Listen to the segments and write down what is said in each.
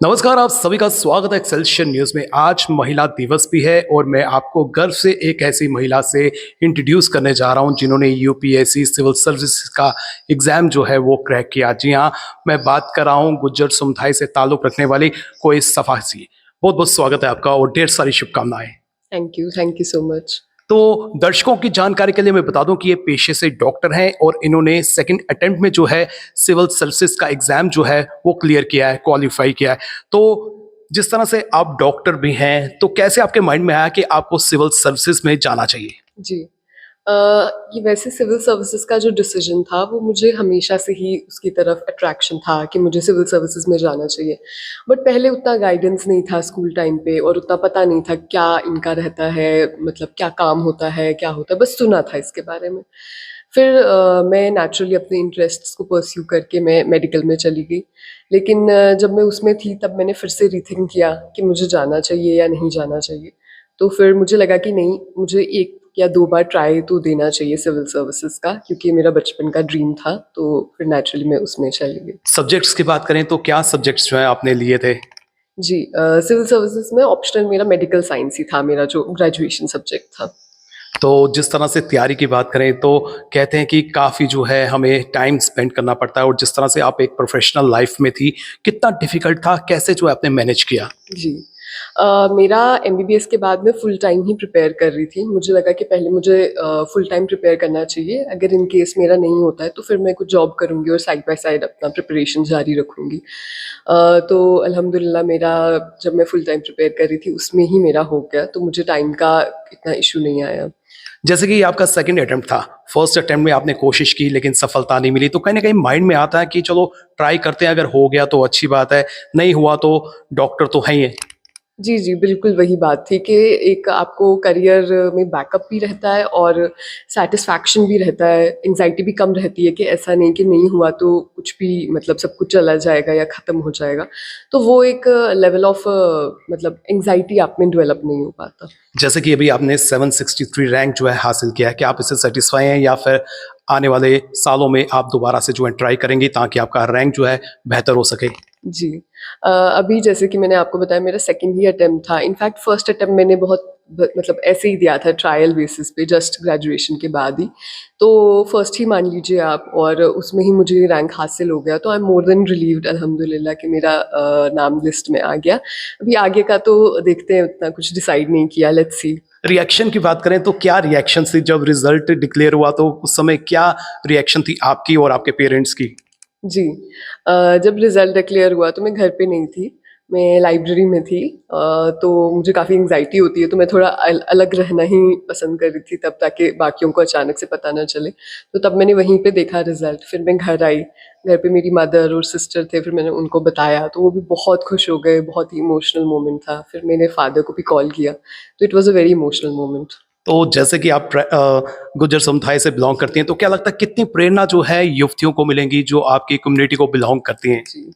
नमस्कार, आप सभी का स्वागत है एक्सेलशियर न्यूज़ में। आज महिला दिवस भी है और मैं आपको गर्व से एक ऐसी महिला से इंट्रोड्यूस करने जा रहा हूं जिन्होंने यूपीएससी सिविल सर्विस का एग्ज़ाम जो है वो क्रैक किया। जी हाँ, मैं बात कर रहा हूं गुज्जर समुदाय से ताल्लुक़ रखने वाली कोई सफ़ा सी। बहुत-बहुत स्वागत है आपका और ढेर सारी शुभकामनाएँ। Thank you so much. तो दर्शकों की जानकारी के लिए मैं बता दूं कि ये पेशे से डॉक्टर हैं और इन्होंने सेकंड अटेम्प्ट में जो है सिविल सर्विसेज का एग्जाम जो है वो क्लियर किया है, क्वालिफाई किया है। तो जिस तरह से आप डॉक्टर भी हैं, तो कैसे आपके माइंड में आया कि आपको सिविल सर्विसेज में जाना चाहिए? जी। अ, ये वैसे सिविल सर्विसेज़ का जो डिसीज़न था वो मुझे हमेशा से ही उसकी तरफ अट्रैक्शन था कि मुझे सिविल सर्विसेज़ में जाना चाहिए। बट पहले उतना गाइडेंस नहीं था स्कूल टाइम पे और उतना पता नहीं था क्या इनका रहता है, मतलब क्या काम होता है, क्या होता है, बस सुना था इसके बारे में। फिर मैं नेचुरली अपने इंटरेस्ट्स को परस्यू करके मैं मेडिकल में चली गई। लेकिन जब मैं उसमें थी तब मैंने फिर से रीथिंक किया कि मुझे जाना चाहिए या नहीं जाना चाहिए। तो फिर मुझे लगा कि नहीं, मुझे 1 या 2 बार ट्राई तो देना चाहिए सिविल सर्विसेज़ का, क्योंकि मेरा बचपन का ड्रीम था, तो फिर नेचुरली मैं उसमें चली गई। सब्जेक्ट्स की बात करें तो क्या सब्जेक्ट्स जो है आपने लिए थे? जी, सिविल सर्विसेज़ में ऑप्शनल मेरा मेडिकल साइंस ही था, मेरा जो ग्रेजुएशन सब्जेक्ट था। तो जिस तरह से तैयारी की बात करें तो कहते हैं कि काफ़ी जो है हमें टाइम स्पेंड करना पड़ता है और जिस तरह से आप एक प्रोफेशनल लाइफ में थी, कितना डिफ़िकल्ट था? कैसे जो है आपने मैनेज किया? जी। मेरा एमबीबीएस के बाद मैं फुल टाइम ही प्रिपेयर कर रही थी। मुझे लगा कि पहले मुझे फुल टाइम प्रिपेयर करना चाहिए। अगर इन केस मेरा नहीं होता है तो फिर मैं कुछ जॉब करूँगी और साइड बाय साइड अपना प्रिपरेशन जारी रखूँगी। तो अल्हम्दुलिल्लाह मेरा जब मैं फुल टाइम प्रिपेयर कर रही थी उसमें ही मेरा हो गया, तो मुझे टाइम का इतना इश्यू नहीं आया। जैसे कि आपका सेकंड अटेम्प्ट था, फर्स्ट अटेम्प्ट में आपने कोशिश की लेकिन सफलता नहीं मिली, तो कहीं न कहीं माइंड में आता है कि चलो ट्राई करते हैं, अगर हो गया तो अच्छी बात है, नहीं हुआ तो डॉक्टर तो हैं ही हैं। जी, जी, बिल्कुल वही बात थी कि एक आपको करियर में बैकअप भी रहता है और सैटिस्फैक्शन भी रहता है, एंग्ज़ायटी भी कम रहती है कि ऐसा नहीं कि नहीं हुआ तो कुछ भी, मतलब सब कुछ चला जाएगा या ख़त्म हो जाएगा। तो वो एक लेवल ऑफ मतलब एंग्ज़ायटी आप में डेवलप नहीं हो पाता। जैसे कि अभी आपने 763 रैंक जो है हासिल किया है, क्या आप इससे सैटिस्फाई हैं या फिर आने वाले सालों में आप दोबारा से जो है ट्राई करेंगी ताकि आपका रैंक जो है बेहतर हो सके? जी। अभी जैसे कि मैंने आपको बताया मेरा सेकंड ही अटेम्प्ट था। इनफैक्ट फर्स्ट अटेम्प्ट मैंने बहुत मतलब ऐसे ही दिया था ट्रायल बेसिस पे जस्ट ग्रेजुएशन के बाद ही। तो फर्स्ट ही मान लीजिए आप, और उसमें ही मुझे रैंक हासिल हो गया, तो I am more than relieved अल्हम्दुलिल्लाह कि मेरा नाम लिस्ट में आ गया। अभी आगे का तो देखते हैं, उतना कुछ डिसाइड नहीं किया, लेट्स सी। रिएक्शन की बात करें तो क्या रिएक्शन थी जब रिजल्ट डिक्लेयर हुआ, तो उस समय क्या रिएक्शन थी आपकी और आपके पेरेंट्स की? जी। जब रिज़ल्ट डिक्लेयर हुआ तो मैं घर पे नहीं थी, मैं लाइब्रेरी में थी। तो मुझे काफ़ी एंग्ज़ायटी होती है, तो मैं थोड़ा अलग रहना ही पसंद कर रही थी तब, ताकि बाकियों को अचानक से पता ना चले। तो तब मैंने वहीं पे देखा रिज़ल्ट, फिर मैं घर आई, घर पे मेरी मदर और सिस्टर थे, फिर मैंने उनको बताया, तो वो भी बहुत खुश हो गए, बहुत ही इमोशनल मोमेंट था। फिर मैंने फ़ादर को भी कॉल किया, तो it was a very emotional moment. तो जैसे कि आप गुज्जर समुदाय से बिलॉन्ग करती हैं, तो क्या लगता है कितनी प्रेरणा जो है युवतियों को मिलेंगी जो आपकी कम्युनिटी को बिलॉन्ग करती हैं? जी।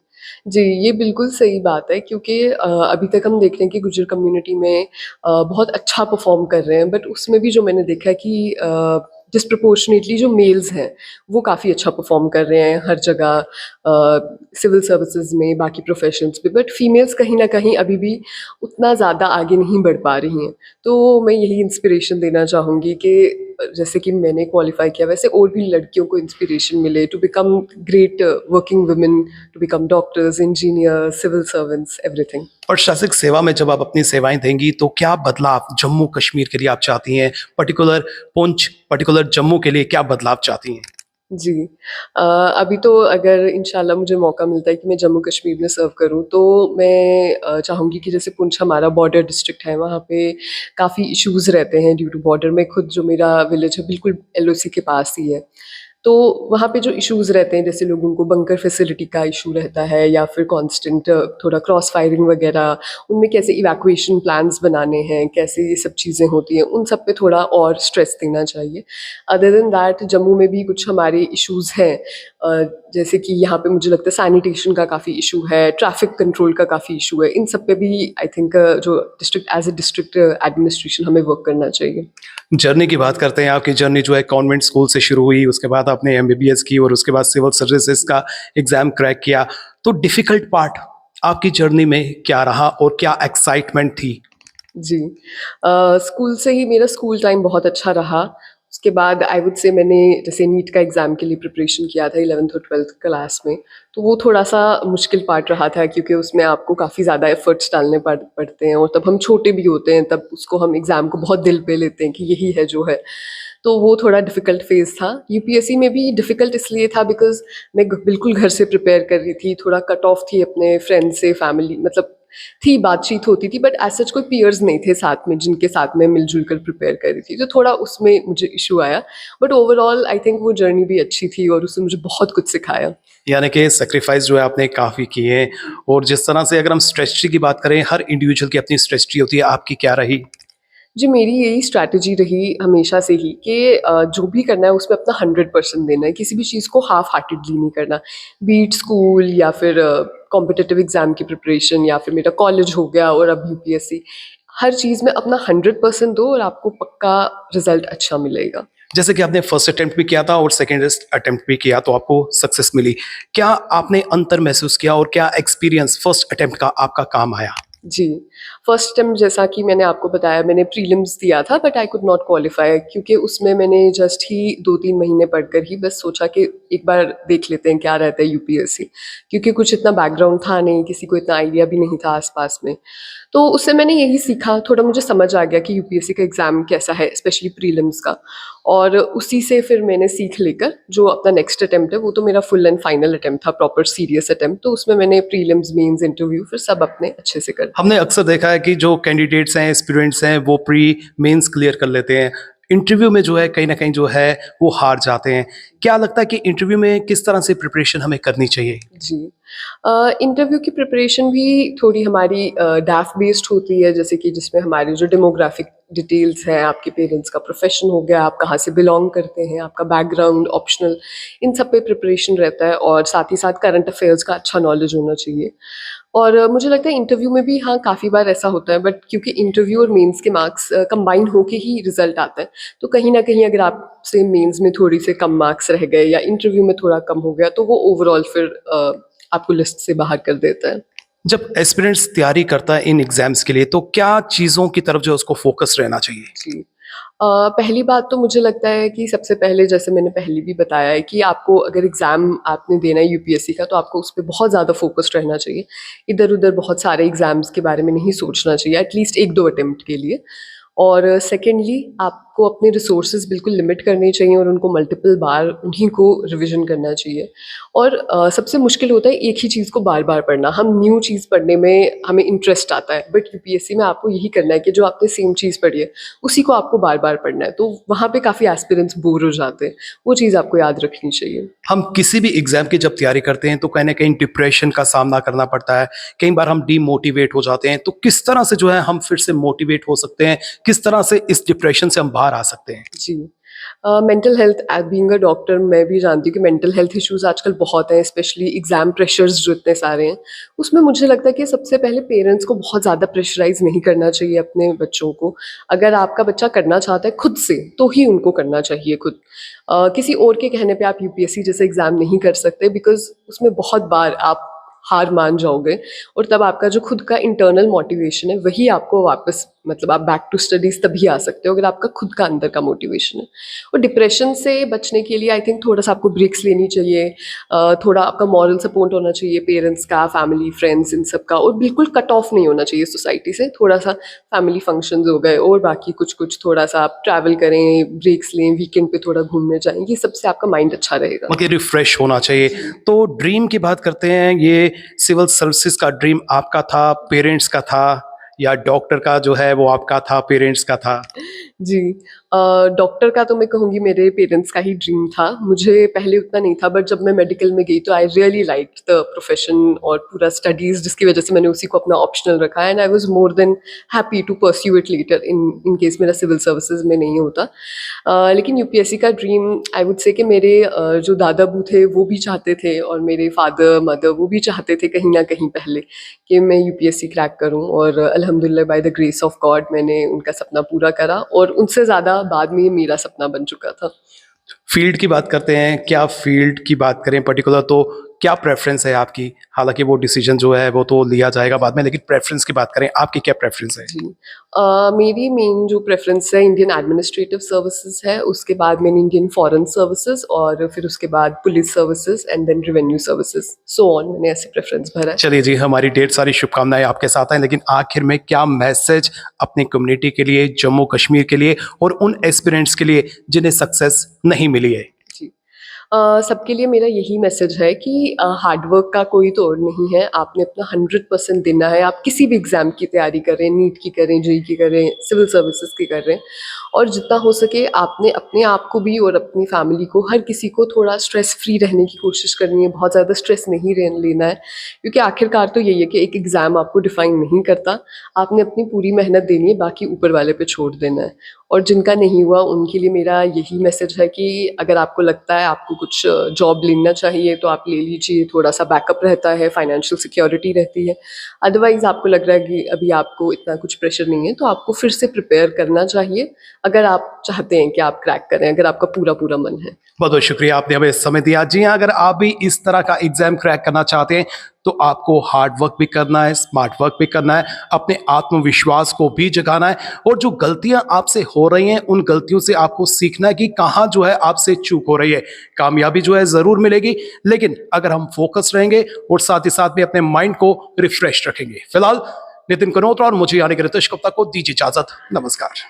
जी, ये बिल्कुल सही बात है, क्योंकि अभी तक हम देख रहे हैं कि गुज्जर कम्युनिटी में बहुत अच्छा परफ़ॉर्म कर रहे हैं, बट उसमें भी जो मैंने देखा है कि डिस्प्रपोर्शनेटली जो मेल्स हैं, वो काफ़ी अच्छा परफ़ॉर्म कर रहे हैं हर जगह, सिविल सर्विसेज़ में, बाकी प्रोफ़ेशंस में, बट फीमेल्स कहीं न कहीं अभी भी उतना ज़्यादा आगे नहीं बढ़ पा रही हैं। तो मैं यही इंस्पिरेशन देना चाहूँगी कि जैसे कि मैंने क्वालिफ़ाई किया, वैसे और भी लड़कियों को इंस्पिरेशन मिले to become great working women, to become doctors, engineers, civil servants, everything. प्रशासनिक सेवा में जब आप अपनी सेवाएँ देंगी, तो क्या बदलाव जम्मू कश्मीर के लिए आप चाहती हैं? पर्टिकुलर पुंछ, पर्टिकुलर जम्मू के लिए क्या बदलाव चाहती हैं? जी। अभी तो अगर इंशाल्लाह मुझे मौका मिलता है कि मैं जम्मू कश्मीर में सर्व करूँ, तो मैं चाहूँगी कि जैसे पुंछ हमारा बॉर्डर डिस्ट्रिक्ट है, वहाँ पे काफ़ी इश्यूज़ रहते हैं ड्यू टू बॉर्डर में। खुद जो मेरा विलेज है बिल्कुल एलओसी के पास ही है। तो वहाँ पे जो इश्यूज़ रहते हैं, जैसे लोगों को बंकर फैसिलिटी का इश्यू रहता है या फिर कांस्टेंट थोड़ा क्रॉस फायरिंग वगैरह, उनमें कैसे इवैक्यूएशन प्लान्स बनाने हैं, कैसे ये सब चीज़ें होती हैं, उन सब पे थोड़ा और स्ट्रेस देना चाहिए। अदर देन दैट जम्मू में भी कुछ हमारे इश्यूज़ हैं, जैसे कि यहाँ पे मुझे लगता है सैनिटेशन का काफ़ी इश्यू है, ट्रैफ़िक कंट्रोल का काफ़ी इश्यू है। इन सब पे भी आई थिंक जो district as a district administration हमें वर्क करना चाहिए। जर्नी की बात करते हैं, आपकी जर्नी जो है कॉन्वेंट स्कूल से शुरू हुई, उसके बाद आपने एमबीबीएस की और उसके बाद सिविल सर्विसेज का एग्ज़ाम क्रैक किया। तो डिफ़िकल्ट पार्ट आपकी जर्नी में क्या रहा और क्या एक्साइटमेंट थी? जी। स्कूल से ही मेरा स्कूल टाइम बहुत अच्छा रहा। उसके बाद आई वुड से मैंने जैसे नीट का एग्ज़ाम के लिए प्रिपरेशन किया था 11th और 12th क्लास में, तो वो थोड़ा-सा मुश्किल पार्ट रहा था क्योंकि उसमें आपको काफ़ी ज़्यादा एफ़र्ट्स डालने पड़ते हैं और तब हम छोटे भी होते हैं, तब उसको हम एग्ज़ाम को बहुत दिल पे लेते हैं कि यही है जो है। तो वो थोड़ा डिफ़िकल्ट फ़ेज़ था। यूपीएससी में भी डिफ़िकल्ट इसलिए था बिकॉज़ मैं ग बिल्कुल घर से प्रिपेयर कर रही थी, थोड़ा कट ऑफ थी अपने फ्रेंड्स से, फैमिली मतलब थी, बातचीत होती थी बट एज़ सच कोई पीयर्स नहीं थे साथ में जिनके साथ मैं मिल-जुल कर प्रिपेयर कर रही थी। तो थोड़ा उसमें मुझे इश्यू आया बट ओवरऑल आई थिंक वो जर्नी भी अच्छी थी और उसने मुझे बहुत कुछ सिखाया। यानी कि सैक्रिफाइस जो है आपने काफ़ी किए हैं और जिस तरह से अगर हम स्ट्रेटजी की बात करें, हर इंडिविजुअल की अपनी स्ट्रेटजी होती है, आपकी क्या रही? जी, मेरी यही स्ट्रैटेजी रही हमेशा से ही कि जो भी करना है उसमें अपना 100% देना है, किसी भी चीज़ को हाफ़ हार्टेडली नहीं करना। बी इट स्कूल या फिर कॉम्पिटिटिव एग्ज़ाम की प्रिपरेशन या फिर मेरा कॉलेज हो गया और अब यूपीएससी, हर चीज़ में अपना 100% दो और आपको पक्का रिज़ल्ट अच्छा मिलेगा। जैसे कि आपने फर्स्ट अटेम्प्ट भी किया था और सेकंड अटेम्प्ट भी किया तो आपको सक्सेस मिली। क्या आपने अंतर महसूस किया और क्या एक्सपीरियंस फर्स्ट अटेम्प्ट का आपका काम आया? जी, फर्स्ट अटेम्प्ट जैसा कि मैंने आपको बताया मैंने प्रीलिम्स दिया था but I could not qualify क्योंकि उसमें मैंने जस्ट ही 2-3 महीने पढ़कर ही बस सोचा कि एक बार देख लेते हैं क्या रहता है यूपीएससी। क्योंकि कुछ इतना बैकग्राउंड था नहीं, किसी को इतना आइडिया भी नहीं था आस-पास में। तो उससे मैंने यही सीखा, थोड़ा मुझे समझ आ गया कि यूपीएससी का एग्ज़ाम कैसा है, स्पेशली प्रीलिम्स का। और उसी से फिर मैंने सीख लेकर जो अपना नेक्स्ट अटेम्प्ट है वो तो मेरा फुल एंड फाइनल अटेम्प्ट था, प्रॉपर सीरियस अटेम्प्ट। तो उसमें मैंने प्रीलिम्स, मेंस, इंटरव्यू फिर सब अपने अच्छे से कर दिए। हमने अक्सर देखा है कि जो कैंडिडेट्स हैं, एस्पिरेंट्स हैं, वो प्री मेंस क्लियर कर लेते हैं। इंटरव्यू में जो है कहीं न कहीं जो है वो हार जाते हैं। क्या लगता है कि इंटरव्यू में किस तरह से प्रिपरेशन हमें करनी चाहिए? जी। इंटरव्यू की प्रिपरेशन भी थोड़ी हमारी डैफ बेस्ड होती है, जैसे कि जिसमें हमारी जो डेमोग्राफिक डिटेल्स हैं, आपके पेरेंट्स का प्रोफ़ेशन हो गया, आप कहाँ से बिलॉन्ग करते हैं, आपका बैकग्राउंड, ऑप्शनल, इन सब पे प्रिपरेशन रहता है और साथ ही साथ करंट अफ़ेयर्स का अच्छा नॉलेज होना चाहिए। और मुझे लगता है इंटरव्यू में भी हाँ, काफ़ी बार ऐसा होता है बट क्योंकि इंटरव्यू और मेंस के मार्क्स कंबाइन होके ही रिज़ल्ट आता है, तो कहीं न कहीं अगर आपसे मेंस में थोड़ी से कम मार्क्स रह गए या इंटरव्यू में थोड़ा कम हो गया, तो वो ओवरऑल फिर आपको लिस्ट से बाहर कर देता है। जब एस्पिरेंट्स तैयारी करता है इन एग्ज़ाम्स के लिए तो क्या चीज़ों की तरफ जो है उसको फ़ोकस रहना चाहिए? जी। पहली बात तो मुझे लगता है कि सबसे पहले जैसे मैंने पहले भी बताया है कि आपको अगर एग्ज़ाम आपने देना है यूपीएससी का तो आपको उस पे बहुत ज़्यादा फ़ोकस्ड रहना चाहिए। इधर-उधर बहुत सारे एग्ज़ाम्स के बारे में नहीं सोचना चाहिए एटलीस्ट 1-2 अटेम्प्ट के लिए। और सेकेंडली आपको अपने रिसोर्सेज़ बिल्कुल लिमिट करने चाहिए और उनको मल्टीपल बार उन्हीं को रिविज़न करना चाहिए। और सबसे मुश्किल होता है एक ही चीज़ को बार-बार पढ़ना। हम न्यू चीज़ पढ़ने में हमें इंटरेस्ट आता है बट यूपीएससी में आपको यही करना है कि जो आपने सेम चीज़ पढ़ी है, उसी को आपको बार-बार पढ़ना है। तो वहाँ पे काफ़ी एस्पिरेंट्स बोर हो जाते हैं। वो चीज़ आपको याद रखनी चाहिए। हम किसी भी एग्ज़ाम की जब तैयारी करते हैं तो कहीं न कहीं डिप्रेशन का सामना करना पड़ता है। कई बार हम डीमोटिवेट हो जाते हैं। तो किस तरह से जो है हम फिर से मोटिवेट हो सकते हैं? किस तरह से इस डिप्रेशन से हम बाहर आ सकते हैं? जी। Mental health being a doctor मैं भी जानती हूँ कि मेंटल हेल्थ इश्यूज़ आजकल बहुत हैं, स्पेशली एग्ज़ाम प्रेशर्स जो इतने सारे हैं। उसमें मुझे लगता है कि सबसे पहले पेरेंट्स को बहुत ज़्यादा प्रेशराइज़ नहीं करना चाहिए अपने बच्चों को। अगर आपका बच्चा करना चाहता है खुद से, तो ही उनको करना चाहिए खुद। किसी और के कहने पे आप यूपीएससी जैसे एग्ज़ाम नहीं कर सकते बिकॉज़ उसमें बहुत बार आप हार मान जाओगे और तब आपका जो खुद का इंटरनल मोटिवेशन है, वही आपको वापस मतलब आप बैक टू स्टडीज़ तभी आ सकते हो अगर आपका खुद का अंदर का मोटिवेशन है। और डिप्रेशन से बचने के लिए आई थिंक थोड़ा-सा आपको ब्रेक्स लेनी चाहिए। थोड़ा आपका मॉरल सपोर्ट होना चाहिए पेरेंट्स का, फैमिली, फ्रेंड्स इन सब का और बिल्कुल कट ऑफ नहीं होना चाहिए सोसाइटी से। थोड़ा-सा फैमिली फंक्शंस हो गए और बाकी कुछ-कुछ थोड़ा-सा आप ट्रैवल करें, ब्रेक्स लें, वीकेंड पे थोड़ा घूमने जाएँ, ये सबसे आपका माइंड अच्छा रहेगा। मतलब रिफ्रेश होना चाहिए। तो ड्रीम की बात करते हैं, ये सिविल सर्विसेज़ का ड्रीम आपका था, पेरेंट्स का था या डॉक्टर का जो है वो आपका था, पेरेंट्स का था? जी। डॉक्टर का तो मैं कहूँगी मेरे पेरेंट्स का ही ड्रीम था। मुझे पहले उतना नहीं था बट जब मैं मेडिकल में गई तो I really liked the profession और पूरा स्टडीज़ जिसकी वज़ह से मैंने उसी को अपना ऑप्शनल रखा and I was more than happy to pursue it later in case मेरा सिविल सर्विसेज़ में नहीं होता। लेकिन यूपीएससी का ड्रीम आई वुड से कि मेरे जो दादा-अबू थे वो भी चाहते थे और मेरे फादर, मदर वो भी चाहते थे कहीं न कहीं पहले कि मैं यूपीएससी क्रैक करूँ और अल्हम्दुलिल्लाह by the grace of God मैंने उनका सपना पूरा करा और उनसे ज़्यादा बाद में ये मेरा सपना बन चुका था। फ़ील्ड की बात करते हैं, क्या फ़ील्ड की बात करें पर्टिकुलर तो क्या प्रेफ़रेंस है आपकी? हालाँकि वो डिसीज़न जो है वो तो लिया जाएगा बाद में, लेकिन प्रेफ़रेंस की बात करें, आपकी क्या प्रेफ़रेंस है? जी। मेरी मेन जो प्रेफ़रेंस है इंडियन एडमिनिस्ट्रेटिव सर्विसेज़ है, उसके बाद मैंने इंडियन फॉरेन सर्विसेज़ और फिर उसके बाद police services and then revenue services, so on मैंने ऐसे प्रेफ़रेंस भरा है। चलिए जी, हमारी ढेर सारी शुभकामनाएँ आपके साथ हैं, लेकिन आखिर में क्या मैसेज अपनी कम्युनिटी के लिए, जम्मू कश्मीर के लिए और उन एस्पिरेंट्स के लिए जिन्हें सक्सेस नहीं मिली है? जी। सबके लिए मेरा यही मैसेज है कि हार्ड वर्क का कोई तोड़ नहीं है, आपने अपना 100% देना है, आप किसी भी एग्ज़ाम की तैयारी करें, नीट की करें, जेईई की करें, सिविल सर्विसेज़ की करें और जितना हो सके आपने अपने आप को भी और अपनी फैमिली को, हर किसी को थोड़ा स्ट्रेस फ्री रहने की कोशिश करनी है, बहुत ज़्यादा स्ट्रेस नहीं लेना है क्योंकि आखिरकार तो यही है कि एक एग्ज़ाम आपको डिफ़ाइन नहीं करता, आपने अपनी पूरी मेहनत देनी है, बाकी ऊपर वाले पे छोड़ देना है। और जिनका नहीं हुआ उनके लिए मेरा यही मैसेज है कि अगर आपको लगता है आपको कुछ जॉब लेना चाहिए तो आप ले लीजिए, थोड़ा-सा बैकअप रहता है, फाइनेंशियल सिक्योरिटी रहती है। अदरवाइज़ आपको लग रहा है कि अभी आपको इतना कुछ प्रेशर नहीं है, तो आपको फिर से प्रिपेयर करना चाहिए, अगर आप चाहते हैं कि आप क्रैक करें, अगर आपका पूरा-पूरा मन है। बहुत-बहुत शुक्रिया, आपने हमें समय दिया। जी हाँ, अगर आप भी इस तरह का एग्ज़ाम क्रैक करना चाहते हैं, तो आपको हार्ड वर्क भी करना है, स्मार्ट वर्क भी करना है, अपने आत्मविश्वास को भी जगाना है और जो गलतियाँ आपसे हो रही हैं, उन गलतियों से आपको सीखना है कि कहाँ जो है आपसे चूक हो रही है। कामयाबी जो है ज़रूर मिलेगी, लेकिन अगर हम फ़ोकस रहेंगे और साथ ही साथ में अपने माइंड को रिफ्रेश रखेंगे। फिलहाल नितिन कनोत्रा और मुझे यानी कि रितेश गुप्ता को दीजिए इजाज़त। नमस्कार।